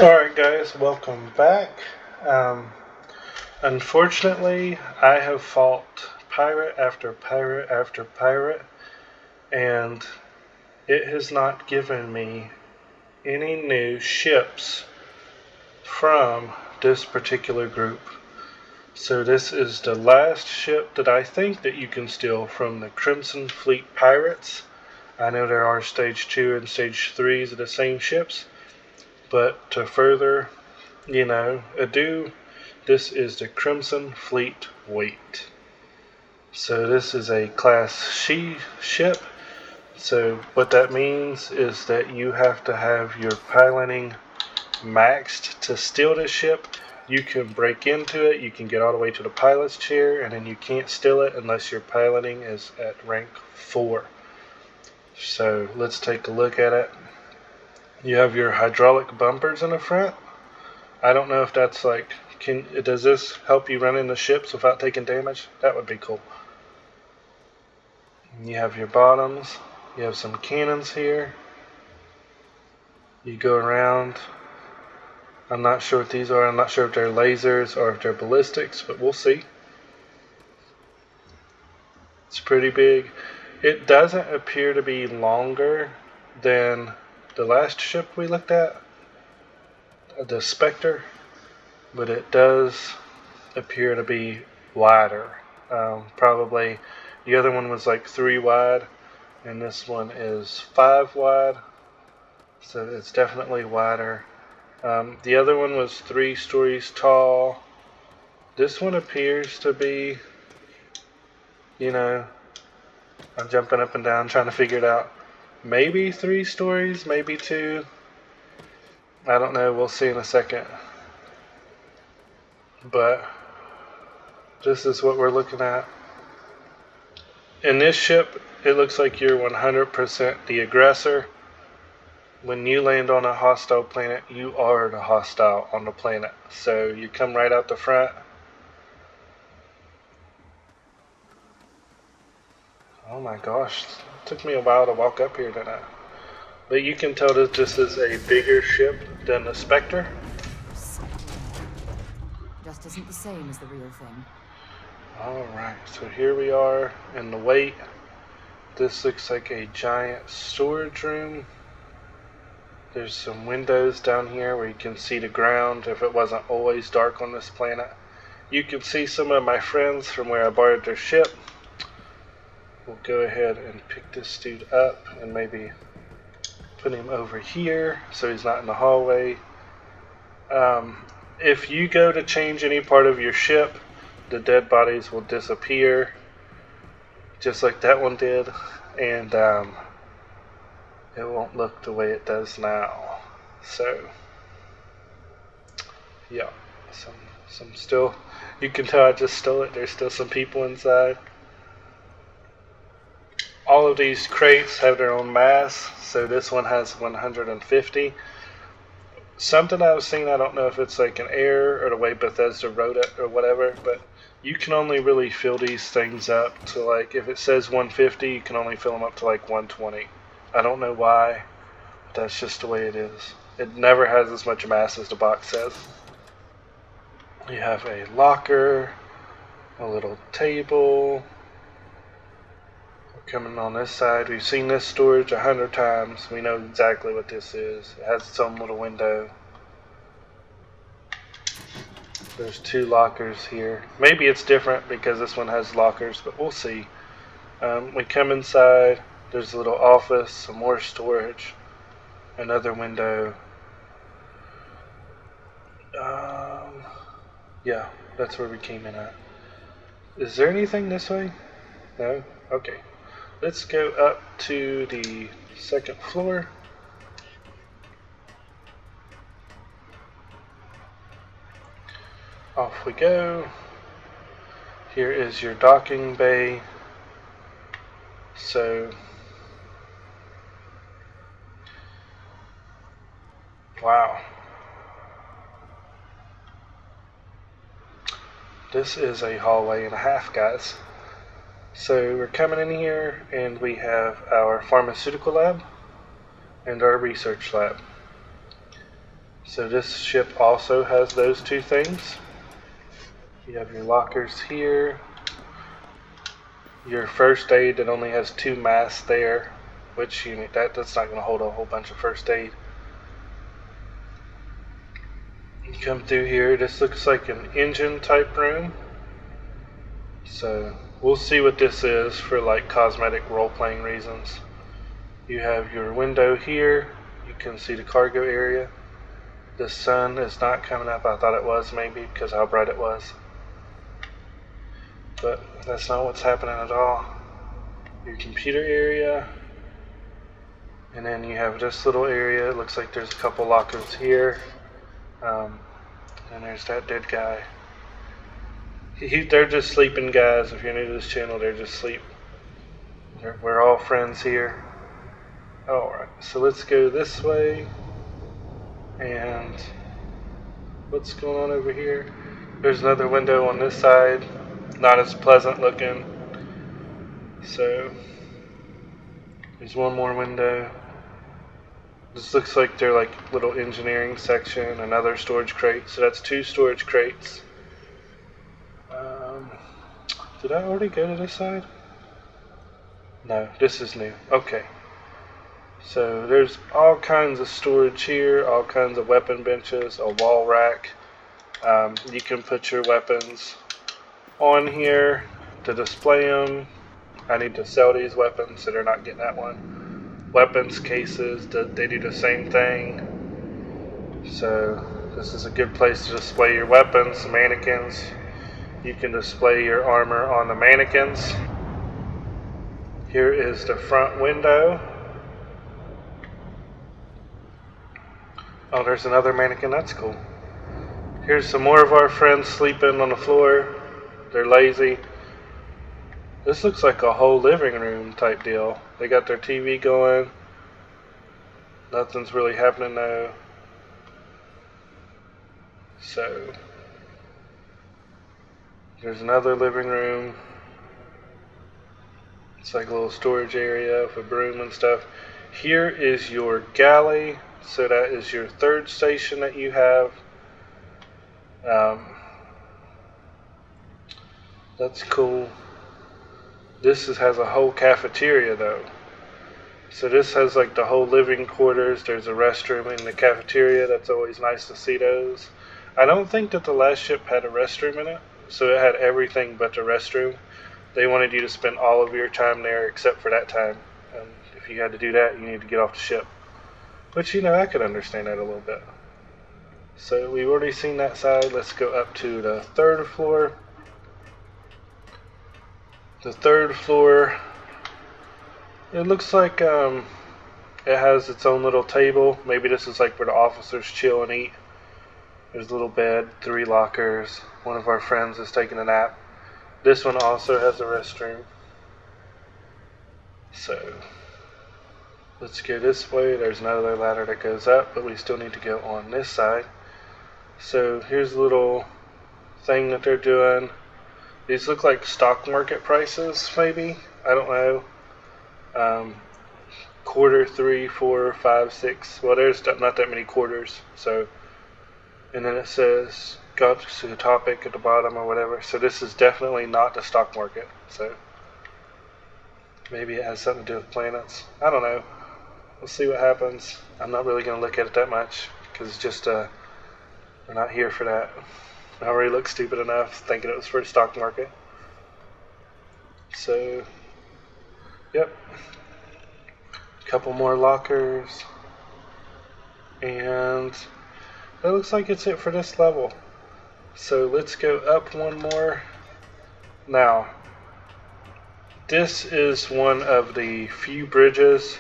Alright guys, welcome back. Um, Unfortunately, I have fought pirate after pirate after pirate, and it has not given me any new ships from this particular group. So this is the last ship that I think that you can steal from the Crimson Fleet Pirates. I know there are stage 2 and stage 3s of the same ships, but to further ado, this is the Crimson Fleet Wight. So this is a class C ship. So what that means is that you have to have your piloting maxed to steal this ship. You can break into it, you can get all the way to the pilot's chair, and then you can't steal it unless your piloting is at rank 4. So let's take a look at it. You have your hydraulic bumpers in the front. I don't know if that's like, does this help you run into ships without taking damage? That would be cool. You have your bottoms. You have some cannons here. You go around. I'm not sure what these are. I'm not sure if they're lasers or if they're ballistics, but we'll see. It's pretty big. It doesn't appear to be longer than the last ship we looked at, the Spectre, but it does appear to be wider. Probably the other one was like 3 wide, and this one is 5 wide, so it's definitely wider. The other one was 3 stories tall. This one appears to be, I'm jumping up and down trying to figure it out. Maybe 3 stories, maybe 2. I don't know, we'll see in a second. But this is what we're looking at. In this ship, it looks like you're 100% the aggressor. When you land on a hostile planet, you are the hostile on the planet. So you come right out the front. Oh my gosh, it took me a while to walk up here tonight. But you can tell that this is a bigger ship than the Spectre. Just isn't the same as the real thing. Alright, so here we are in the Wight. This looks like a giant storage room. There's some windows down here where you can see the ground if it wasn't always dark on this planet. You can see some of my friends from where I borrowed their ship. We'll go ahead and pick this dude up and maybe put him over here so he's not in the hallway. If you go to change any part of your ship, the dead bodies will disappear, just like that one did, and it won't look the way it does now. So, yeah, some still, you can tell I just stole it. There's still some people inside. All of these crates have their own mass, so this one has 150. Something I've seen, I don't know if it's like an error or the way Bethesda wrote it or whatever, but you can only really fill these things up to like, if it says 150, you can only fill them up to like 120. I don't know why, but that's just the way it is. It never has as much mass as the box says. You have a locker, a little table. Coming on this side, we've seen this storage 100 times. We know exactly what this is. It has its own little window. There's 2 lockers here. Maybe it's different because this one has lockers, but we'll see. We come inside. There's a little office, some more storage, another window. Yeah, that's where we came in at. Is there anything this way? No? Okay. Let's go up to the 2nd floor. Off we go. Here is your docking bay. So, wow. This is a hallway and a half, guys. So we're coming in here and we have our pharmaceutical lab and our research lab. So this ship also has those two things. You have your lockers here. Your first aid that only has 2 masks there, which you need, that's not going to hold a whole bunch of first aid. You come through here. This looks like an engine type room. So we'll see what this is for like cosmetic role-playing reasons. You have your window here. You can see the cargo area. The sun is not coming up. I thought it was maybe because how bright it was. But that's not what's happening at all. Your computer area. And then you have this little area. It looks like there's a couple lockers here. And there's that dead guy. They're just sleeping, guys. If you're new to this channel, they're just asleep. We're all friends here. Alright, so let's go this way. And what's going on over here? There's another window on this side. Not as pleasant looking. So there's one more window. This looks like they're like little engineering section, another storage crate. So that's 2 storage crates. Did I already go to this side? No, this is new. Okay. So there's all kinds of storage here, all kinds of weapon benches, a wall rack. You can put your weapons on here to display them. I need to sell these weapons, so they're not getting that one. Weapons cases, they do the same thing. So this is a good place to display your weapons, mannequins. You can display your armor on the mannequins. Here is the front window. Oh, there's another mannequin. That's cool. Here's some more of our friends sleeping on the floor. They're lazy. This looks like a whole living room type deal. They got their TV going. Nothing's really happening though. So there's another living room. It's like a little storage area with a broom and stuff. Here is your galley. So that is your 3rd station that you have. That's cool. This has a whole cafeteria though. So this has like the whole living quarters. There's a restroom in the cafeteria. That's always nice to see those. I don't think that the last ship had a restroom in it. So it had everything but the restroom. They wanted you to spend all of your time there except for that time. And if you had to do that, you need to get off the ship. Which, you know, I could understand that a little bit. So we've already seen that side. Let's go up to the 3rd floor. The 3rd floor, it looks like it has its own little table. Maybe this is like where the officers chill and eat. There's a little bed, 3 lockers. One of our friends is taking a nap. This one also has a restroom. So let's go this way. There's another ladder that goes up, but we still need to go on this side. So here's a little thing that they're doing. These look like stock market prices, maybe. I don't know. Quarter 3, 4, 5, 6. Well, there's not that many quarters. So, and then it says got to the topic at the bottom or whatever. So this is definitely not the stock market. So maybe it has something to do with planets. I don't know. We'll see what happens. I'm not really going to look at it that much because it's just we're not here for that. I already look stupid enough thinking it was for the stock market. So, yep. A couple more lockers. And that looks like it's it for this level. So let's go up one more. Now, this is one of the few bridges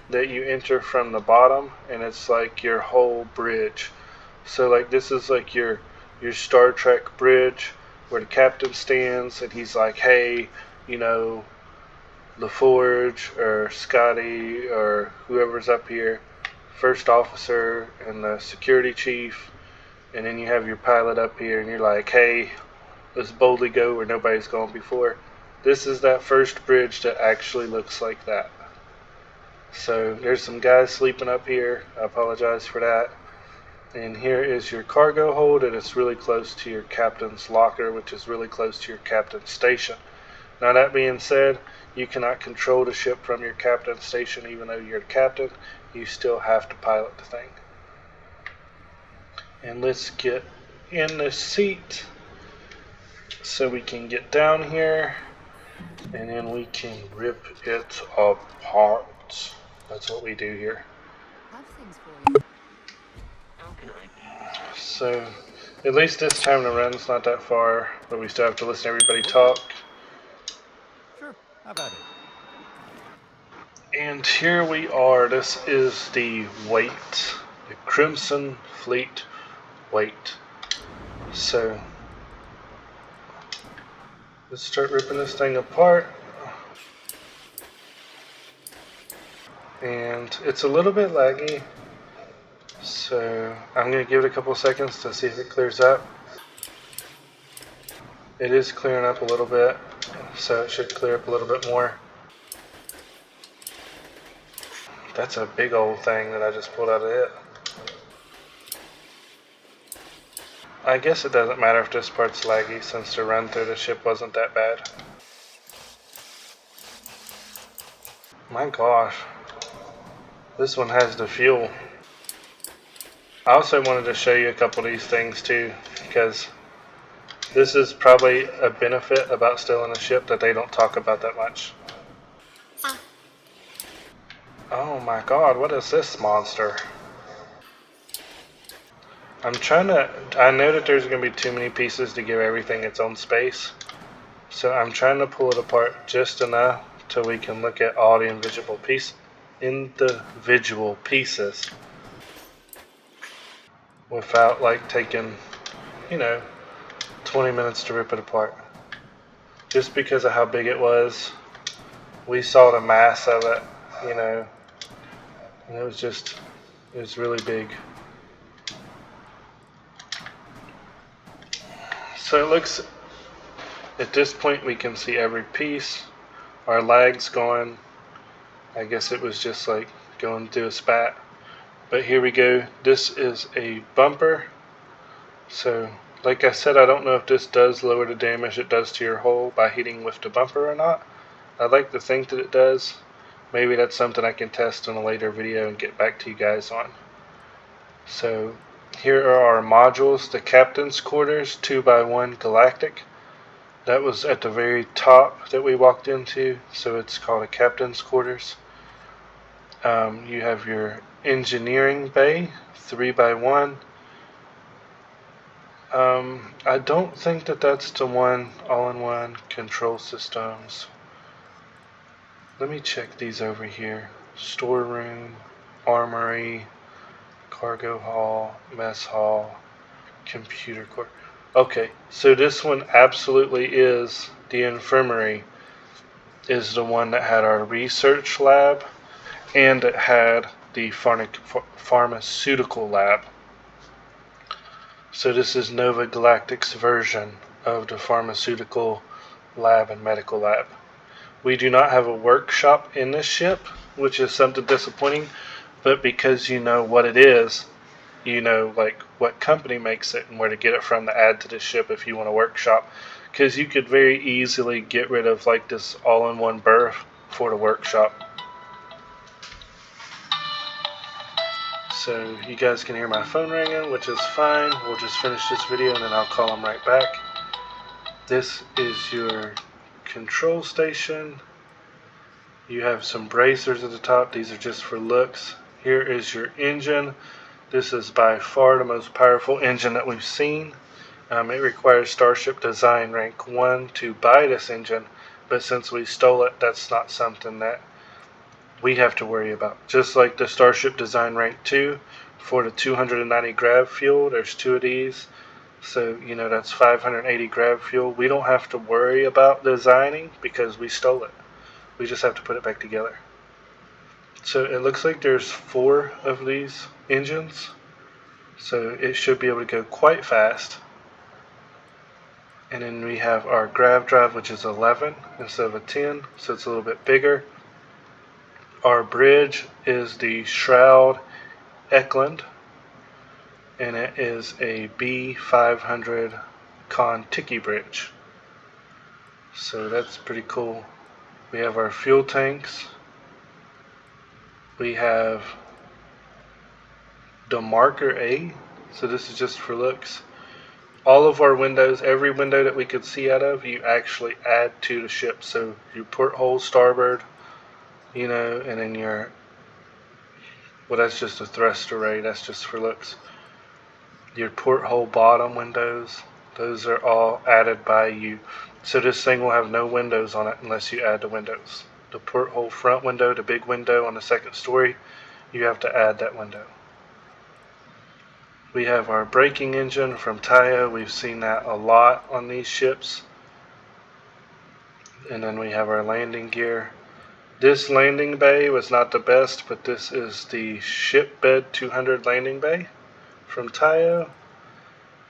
that you enter from the bottom, and it's like your whole bridge. So like this is like your Star Trek bridge where the captain stands and he's like, hey, you know, LaForge or Scotty or whoever's up here, first officer and the security chief, and then you have your pilot up here and you're like, hey, let's boldly go where nobody's gone before. This is that first bridge that actually looks like that. So there's some guys sleeping up here. I apologize for that. And here is your cargo hold, and it's really close to your captain's locker, which is really close to your captain's station. Now that being said, you cannot control the ship from your captain's station. Even though you're the captain, you still have to pilot the thing. And let's get in the seat so we can get down here, and then we can rip it apart. That's what we do here. Have things for you. So, at least this time the run's not that far, but we still have to listen to everybody talk. Sure, how about it? And here we are. This is the Wight, the Crimson Fleet Wight. So, let's start ripping this thing apart. And it's a little bit laggy, so I'm going to give it a couple seconds to see if it clears up. It is clearing up a little bit, so it should clear up a little bit more. That's a big old thing that I just pulled out of it. I guess it doesn't matter if this part's laggy, since the run through the ship wasn't that bad. My gosh. This one has the fuel. I also wanted to show you a couple of these things too, because this is probably a benefit about stealing a ship that they don't talk about that much. Oh my god, what is this monster? I know that there's going to be too many pieces to give everything its own space, so I'm trying to pull it apart just enough till we can look at all the individual pieces without like taking, 20 minutes to rip it apart. Just because of how big it was, we saw the mass of it, and it was really big. So it looks, at this point we can see every piece. Our lag's gone. I guess it was just like going through a spat. But here we go. This is a bumper. So, like I said, I don't know if this does lower the damage it does to your hull by hitting with the bumper or not. I'd like to think that it does. Maybe that's something I can test in a later video and get back to you guys on. So, here are our modules. The captain's quarters, 2x1 galactic. That was at the very top that we walked into, so it's called a captain's quarters. You have your engineering bay, 3x1. I don't think that that's the one, all-in-one control systems. Let me check these over here. Storeroom, armory, cargo hall, mess hall, computer core. Okay, so this one absolutely is the infirmary, is the one that had our research lab, and it had the pharmaceutical lab. So this is Nova Galactic's version of the pharmaceutical lab and medical lab. We do not have a workshop in this ship, which is something disappointing, but because you know what it is, you know like what company makes it and where to get it from to add to the ship if you want a workshop, because you could very easily get rid of like this all-in-one berth for the workshop. So you guys can hear my phone ringing, which is fine. We'll just finish this video and then I'll call them right back. This is your control station. You have some bracers at the top. These are just for looks. Here is your engine. This is by far the most powerful engine that we've seen. It requires Starship Design Rank 1 to buy this engine, but since we stole it, that's not something that we have to worry about. Just like the Starship Design Rank 2 for the 290 grav fuel, there's two of these. So, that's 580 grav fuel. We don't have to worry about designing because we stole it. We just have to put it back together. So it looks like there's 4 of these engines. So it should be able to go quite fast. And then we have our grav drive, which is 11 instead of a 10. So it's a little bit bigger. Our bridge is the Shroud Eklund. and it is a B500 Kon-Tiki bridge. So that's pretty cool. We have our fuel tanks. We have the marker A, so this is just for looks. All of our windows, every window that we could see out of, you actually add to the ship. So your porthole starboard, and then well, that's just a thrust array, that's just for looks. Your porthole bottom windows, those are all added by you. So this thing will have no windows on it unless you add the windows. The porthole front window, the big window on the second story, you have to add that window. We have our braking engine from Tayo. We've seen that a lot on these ships. And then we have our landing gear. This landing bay was not the best, but this is the Shipbed 200 landing bay from Tayo.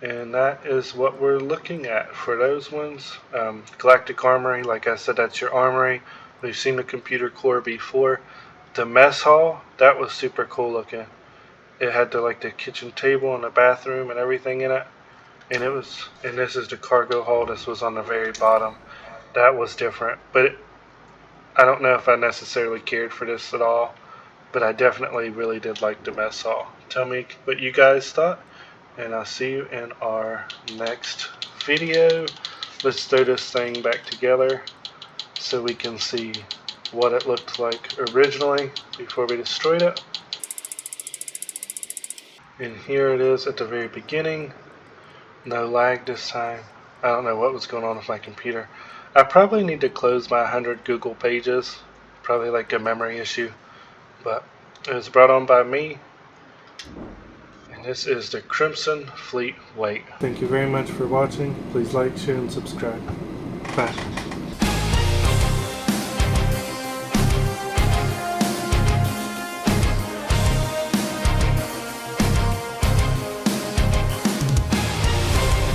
And that is what we're looking at for those ones. Galactic Armory, like I said, that's your armory. We've seen the computer core before. The mess hall, that was super cool looking. It had the kitchen table and the bathroom and everything in it. And this is the cargo hall. This was on the very bottom. That was different. But I don't know if I necessarily cared for this at all. But I definitely really did like the mess hall. Tell me what you guys thought. And I'll see you in our next video. Let's throw this thing back together so we can see what it looked like originally before we destroyed it. And here it is at the very beginning. No lag this time. I don't know what was going on with my computer. I probably need to close my 100 Google pages. Probably like a memory issue. But it was brought on by me. And this is the Crimson Fleet Wight. Thank you very much for watching. Please like, share, and subscribe. Bye.